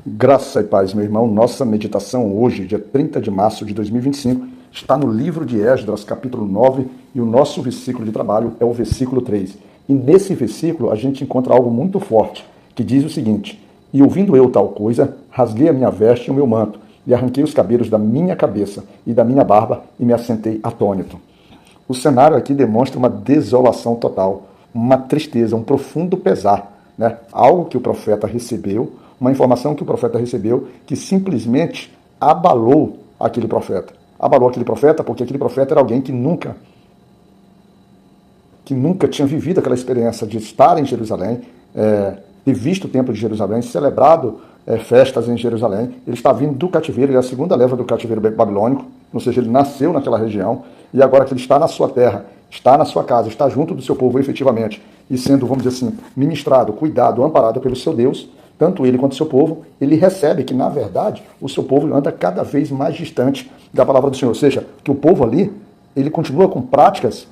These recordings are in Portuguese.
Graça e paz, meu irmão. Nossa meditação hoje, dia 30 de março de 2025, está no livro de Esdras, capítulo 9, e o nosso versículo de trabalho é o versículo 3. E nesse versículo a gente encontra algo muito forte, que diz o seguinte: E ouvindo eu tal coisa, rasguei a minha veste e o meu manto, e arranquei os cabelos da minha cabeça e da minha barba, e me assentei atônito. O cenário aqui demonstra uma desolação total, uma tristeza, um profundo pesar, né? Algo que o profeta recebeu, uma informação que o profeta recebeu que simplesmente abalou aquele profeta. Abalou aquele profeta porque aquele profeta era alguém que nunca tinha vivido aquela experiência de estar em Jerusalém, ter visto o templo de Jerusalém, celebrado festas em Jerusalém. Ele está vindo do cativeiro, ele é a segunda leva do cativeiro babilônico, ou seja, ele nasceu naquela região, e agora que ele está na sua terra, está na sua casa, está junto do seu povo efetivamente, e sendo, vamos dizer assim, ministrado, cuidado, amparado pelo seu Deus, tanto ele quanto o seu povo, ele recebe que, na verdade, o seu povo anda cada vez mais distante da palavra do Senhor. Ou seja, que o povo ali, ele continua com práticas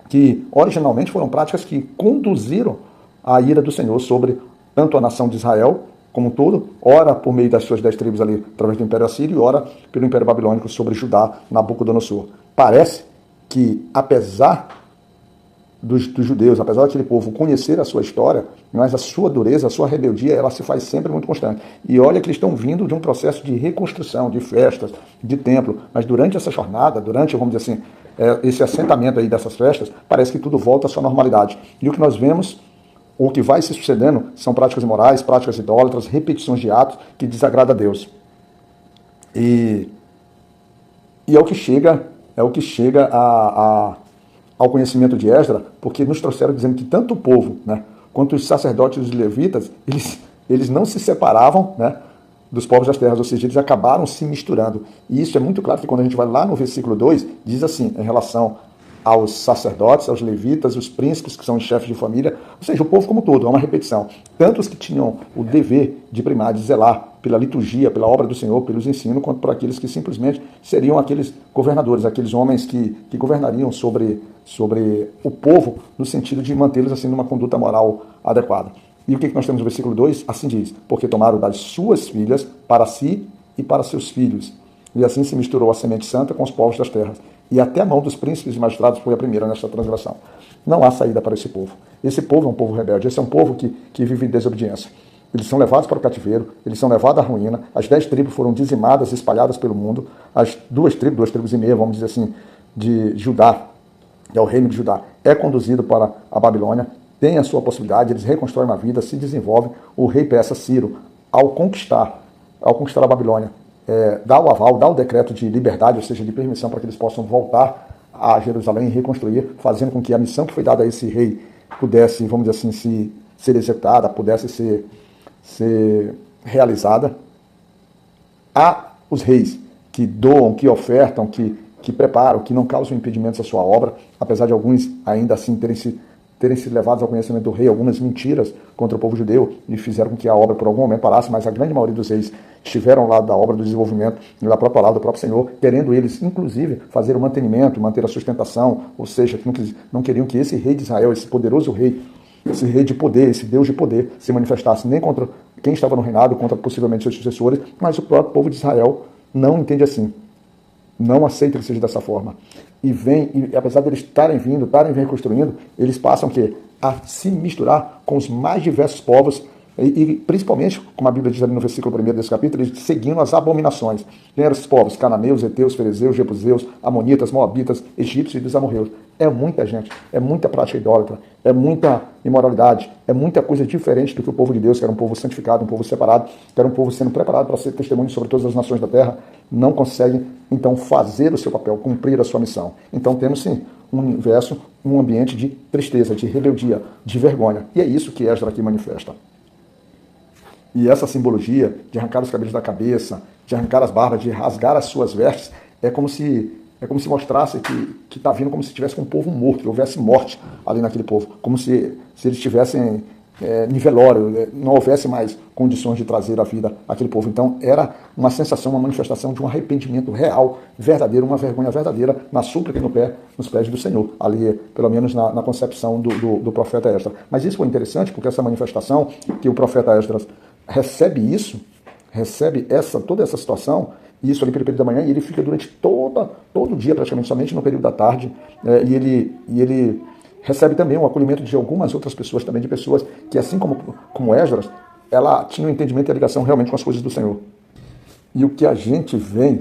que originalmente foram práticas que conduziram a ira do Senhor sobre tanto a nação de Israel como um todo, ora por meio das suas 10 tribos ali, através do Império Assírio, e ora pelo Império Babilônico sobre Judá, Nabucodonosor. Parece que, apesar dos judeus, apesar daquele povo conhecer a sua história, mas a sua dureza, a sua rebeldia, ela se faz sempre muito constante. E olha que eles estão vindo de um processo de reconstrução, de festas, de templo, mas durante essa jornada, durante, vamos dizer assim, esse assentamento aí dessas festas, parece que tudo volta à sua normalidade. E o que nós vemos, o que vai se sucedendo, são práticas imorais, práticas idólatras, repetições de atos que desagradam a Deus. E é o que chega, ao conhecimento de Esdras, porque nos trouxeram dizendo que tanto o povo, né, quanto os sacerdotes e os levitas, eles não se separavam, né, dos povos das terras, ou seja, eles acabaram se misturando. E isso é muito claro que quando a gente vai lá no versículo 2, diz assim, em relação aos sacerdotes, aos levitas, os príncipes, que são os chefes de família, ou seja, o povo como um todo, é uma repetição. Tanto os que tinham o dever de primar, de zelar pela liturgia, pela obra do Senhor, pelos ensinos, quanto por aqueles que simplesmente seriam aqueles governadores, aqueles homens que governariam sobre o povo, no sentido de mantê-los assim numa conduta moral adequada. E o que nós temos no versículo 2? Assim diz: porque tomaram das suas filhas para si e para seus filhos. E assim se misturou a semente santa com os povos das terras. E até a mão dos príncipes e magistrados foi a primeira nesta transgressão. Não há saída para esse povo. Esse povo é um povo rebelde, esse é um povo que vive em desobediência. Eles são levados para o cativeiro, eles são levados à ruína, as 10 tribos foram dizimadas, espalhadas pelo mundo, as duas tribos e meia, vamos dizer assim, de Judá, que é o reino de Judá, é conduzido para a Babilônia, tem a sua possibilidade, eles reconstroem uma vida, se desenvolvem. O rei Persa Ciro, ao conquistar a Babilônia, dá o aval, dá o decreto de liberdade, ou seja, de permissão para que eles possam voltar a Jerusalém e reconstruir, fazendo com que a missão que foi dada a esse rei pudesse, vamos dizer assim, ser executada, pudesse ser realizada. Há os reis que doam, que ofertam, que preparam, que não causam impedimentos à sua obra, apesar de alguns ainda assim terem sido levados ao conhecimento do rei, algumas mentiras contra o povo judeu, e fizeram com que a obra por algum momento parasse, mas a grande maioria dos reis estiveram ao lado da obra do desenvolvimento, da própria palavra do próprio Senhor, querendo eles, inclusive, fazer o mantenimento, manter a sustentação, ou seja, não queriam que esse rei de Israel, esse poderoso rei, esse rei de poder, esse Deus de poder, se manifestasse nem contra quem estava no reinado, contra possivelmente seus sucessores, mas o próprio povo de Israel não entende assim. Não aceita que seja dessa forma. E apesar de eles estarem reconstruindo, eles passam a se misturar com os mais diversos povos, e principalmente, como a Bíblia diz ali no versículo 1 desse capítulo, eles seguindo as abominações. Quem eram esses povos? Cananeus, heteus, ferezeus, jebuseus, amonitas, moabitas, egípcios e dos amorreus. É muita gente, é muita prática idólatra, é muita imoralidade, é muita coisa diferente do que o povo de Deus, que era um povo santificado, um povo separado, que era um povo sendo preparado para ser testemunho sobre todas as nações da terra, não conseguem, então, fazer o seu papel, cumprir a sua missão. Então temos, sim, um ambiente de tristeza, de rebeldia, de vergonha. E é isso que Esdras aqui manifesta. E essa simbologia de arrancar os cabelos da cabeça, de arrancar as barbas, de rasgar as suas vestes, é como se mostrasse que está vindo como se tivesse um povo morto, que houvesse morte ali naquele povo, como se eles estivessem em velório, não houvesse mais condições de trazer a vida àquele povo. Então era uma sensação, uma manifestação de um arrependimento real, verdadeiro, uma vergonha verdadeira na súplica e nos pés do Senhor, ali pelo menos na concepção do profeta Esdras. Mas isso foi interessante porque essa manifestação que o profeta Esdras recebe isso, recebe toda essa situação, isso ali pelo período da manhã, e ele fica durante todo o dia, praticamente, somente no período da tarde, e ele recebe também o acolhimento de algumas outras pessoas, também de pessoas que, assim como Esdras, ela tinha um entendimento e a ligação realmente com as coisas do Senhor. E o que a gente vê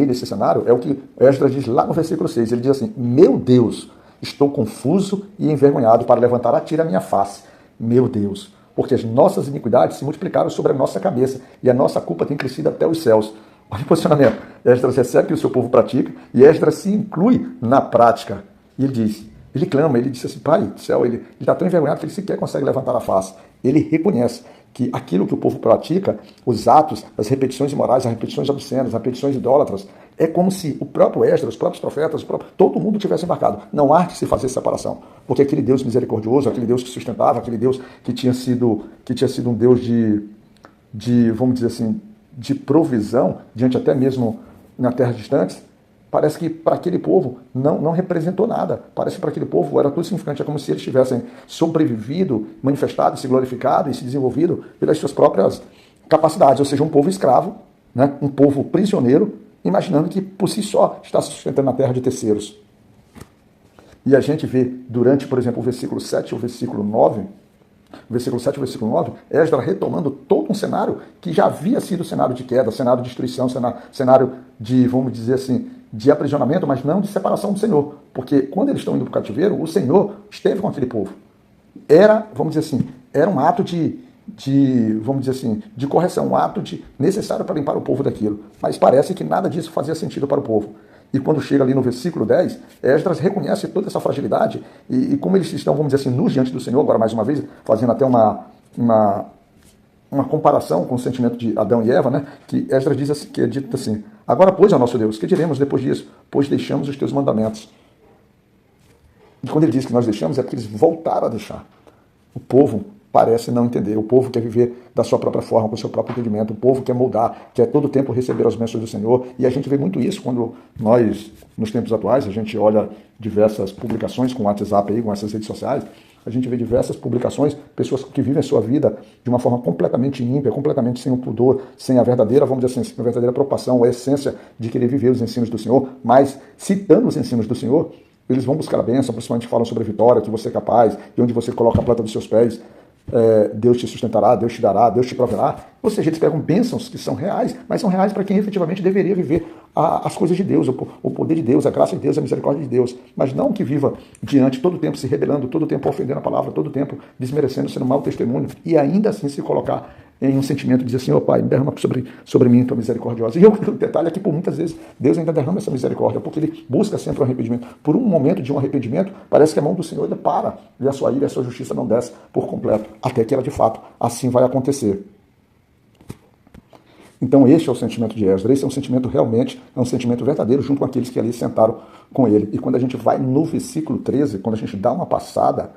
nesse cenário é o que Esdras diz lá no versículo 6. Ele diz assim: meu Deus, estou confuso e envergonhado para levantar a tiro a minha face. Meu Deus, porque as nossas iniquidades se multiplicaram sobre a nossa cabeça e a nossa culpa tem crescido até os céus. Olha o posicionamento. Esdras recebe o que o seu povo pratica e Esdras se inclui na prática. E ele clama, ele diz assim: Pai do céu, ele está tão envergonhado que ele sequer consegue levantar a face. Ele reconhece que aquilo que o povo pratica, os atos, as repetições imorais, as repetições obscenas, as repetições idólatras, é como se o próprio Esdras, os próprios profetas, todo mundo tivesse embarcado. Não há de se fazer separação, porque aquele Deus misericordioso, aquele Deus que sustentava, aquele Deus que tinha sido um Deus vamos dizer assim, de provisão, diante até mesmo na terra distantes, parece que para aquele povo não representou nada. Parece que para aquele povo era tudo insignificante. É como se eles tivessem sobrevivido, manifestado, se glorificado e se desenvolvido pelas suas próprias capacidades. Ou seja, um povo escravo, né? Um povo prisioneiro, imaginando que por si só está se sustentando na terra de terceiros. E a gente vê durante, por exemplo, o versículo 7 e o versículo 9, versículo 7 e versículo 9, Esdras retomando todo um cenário que já havia sido cenário de queda, cenário de destruição, cenário de, vamos dizer assim, de aprisionamento, mas não de separação do Senhor. Porque quando eles estão indo para o cativeiro, o Senhor esteve com aquele povo. Era, vamos dizer assim, era um ato vamos dizer assim, de correção, um ato necessário para limpar o povo daquilo. Mas parece que nada disso fazia sentido para o povo. E quando chega ali no versículo 10, Esdras reconhece toda essa fragilidade e como eles estão, vamos dizer assim, nus diante do Senhor, agora mais uma vez, fazendo até uma comparação com o sentimento de Adão e Eva, né? Que Esdras diz assim, que é dito assim: agora, pois, ó nosso Deus, que diremos depois disso? Pois deixamos os teus mandamentos. E quando ele diz que nós deixamos, é porque eles voltaram a deixar. O povo parece não entender. O povo quer viver da sua própria forma, com o seu próprio entendimento. O povo quer moldar, quer todo tempo receber as bênçãos do Senhor. E a gente vê muito isso quando nós, nos tempos atuais, a gente olha diversas publicações com o WhatsApp aí, com essas redes sociais, a gente vê diversas publicações, pessoas que vivem a sua vida de uma forma completamente ímpia, completamente sem o pudor, sem a verdadeira, vamos dizer assim, sem a verdadeira preocupação, a essência de querer viver os ensinos do Senhor, mas citando os ensinos do Senhor, eles vão buscar a bênção, principalmente falam sobre a vitória, que você é capaz, de onde você coloca a planta dos seus pés, Deus te sustentará, Deus te dará, Deus te proverá. Ou seja, eles pegam bênçãos que são reais, mas são reais para quem efetivamente deveria viver as coisas de Deus, o poder de Deus, a graça de Deus, a misericórdia de Deus, mas não que viva diante, todo o tempo se rebelando, todo o tempo ofendendo a palavra, todo o tempo desmerecendo, sendo mau testemunho, e ainda assim se colocar em um sentimento de dizer assim: ó Pai, derrama sobre mim tua misericordiosa. E o detalhe é que por muitas vezes Deus ainda derrama essa misericórdia, porque ele busca sempre um arrependimento. Por um momento de um arrependimento, parece que a mão do Senhor ainda para, e a sua ira e a sua justiça não desce por completo, até que ela de fato assim vai acontecer. Então este é o sentimento de Esdras, esse é um sentimento realmente, é um sentimento verdadeiro junto com aqueles que ali sentaram com ele. E quando a gente vai no versículo 13, quando a gente dá uma passada,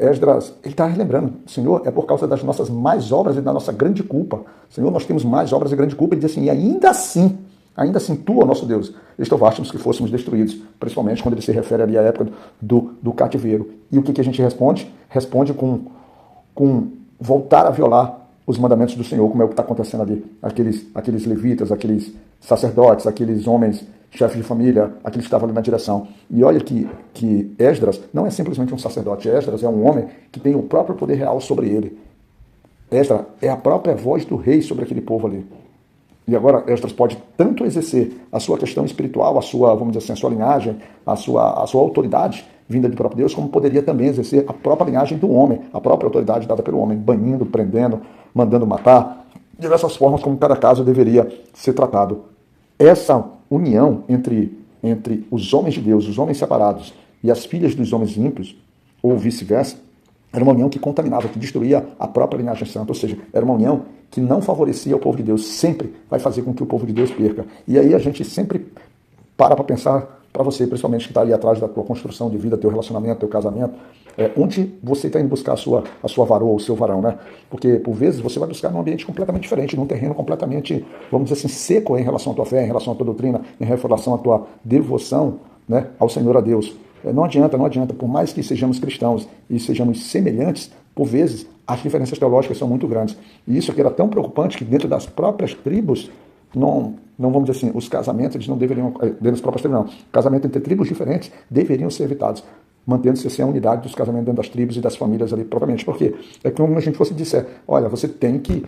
Esdras, ele está relembrando: Senhor, é por causa das nossas más obras e da nossa grande culpa. Senhor, nós temos mais obras e grande culpa. Ele diz assim: e ainda assim, tu, ó nosso Deus, estouvastes que fôssemos destruídos, principalmente quando ele se refere ali à época do cativeiro. E o que a gente responde? Responde com voltar a violar os mandamentos do Senhor, como é o que está acontecendo ali. Aqueles levitas, aqueles sacerdotes, aqueles homens, chefes de família, aqueles que estavam ali na direção. E olha que Esdras não é simplesmente um sacerdote. Esdras é um homem que tem o próprio poder real sobre ele. Esdras é a própria voz do rei sobre aquele povo ali. E agora Esdras pode tanto exercer a sua questão espiritual, a sua, vamos dizer assim, a sua linhagem, a sua autoridade vinda do próprio Deus, como poderia também exercer a própria linhagem do homem, a própria autoridade dada pelo homem, banindo, prendendo, mandando matar, diversas formas como cada caso deveria ser tratado. Essa união entre os homens de Deus, os homens separados, e as filhas dos homens ímpios, ou vice-versa, era uma união que contaminava, que destruía a própria linhagem santa, ou seja, era uma união que não favorecia o povo de Deus, sempre vai fazer com que o povo de Deus perca. E aí a gente sempre para pensar, para você, principalmente que está ali atrás da tua construção de vida, teu relacionamento, teu casamento, onde você está indo buscar a sua varoa, o seu varão, né? Porque, por vezes, você vai buscar num ambiente completamente diferente, num terreno completamente, vamos dizer assim, seco em relação à tua fé, em relação à tua doutrina, em relação à tua devoção, né, ao Senhor, a Deus. Não adianta, por mais que sejamos cristãos e sejamos semelhantes, por vezes, as diferenças teológicas são muito grandes. E isso aqui era tão preocupante que dentro das próprias tribos, não vamos dizer assim, os casamentos eles não deveriam, dentro das próprias tribos não, casamento entre tribos diferentes deveriam ser evitados, mantendo-se assim a unidade dos casamentos dentro das tribos e das famílias ali propriamente. Por quê? É como a gente fosse disser, olha, você tem que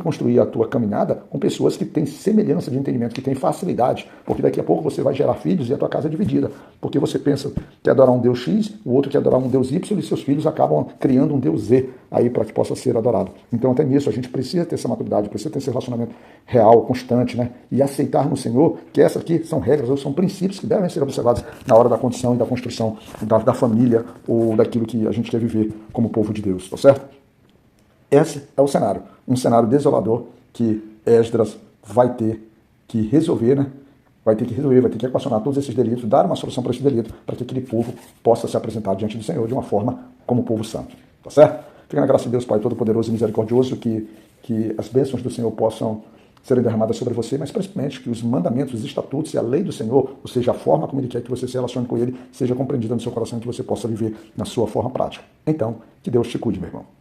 construir a tua caminhada com pessoas que têm semelhança de entendimento, que têm facilidade, porque daqui a pouco você vai gerar filhos e a tua casa é dividida, porque você pensa que adorar um Deus X, o outro quer adorar um Deus Y e seus filhos acabam criando um Deus Z aí para que possa ser adorado. Então até nisso a gente precisa ter essa maturidade, precisa ter esse relacionamento real, constante, né? E aceitar no Senhor que essas aqui são regras ou são princípios que devem ser observados na hora da condição e da construção da família ou daquilo que a gente quer viver como povo de Deus, tá certo? Esse é o cenário, um cenário desolador que Esdras vai ter que resolver, né? Vai ter que equacionar todos esses delitos, dar uma solução para esse delito, para que aquele povo possa se apresentar diante do Senhor de uma forma como povo santo, tá certo? Fica na graça de Deus, Pai Todo-Poderoso e Misericordioso, que as bênçãos do Senhor possam serem derramadas sobre você, mas principalmente que os mandamentos, os estatutos e a lei do Senhor, ou seja, a forma como Ele quer que você se relacione com Ele, seja compreendida no seu coração e que você possa viver na sua forma prática. Então, que Deus te cuide, meu irmão.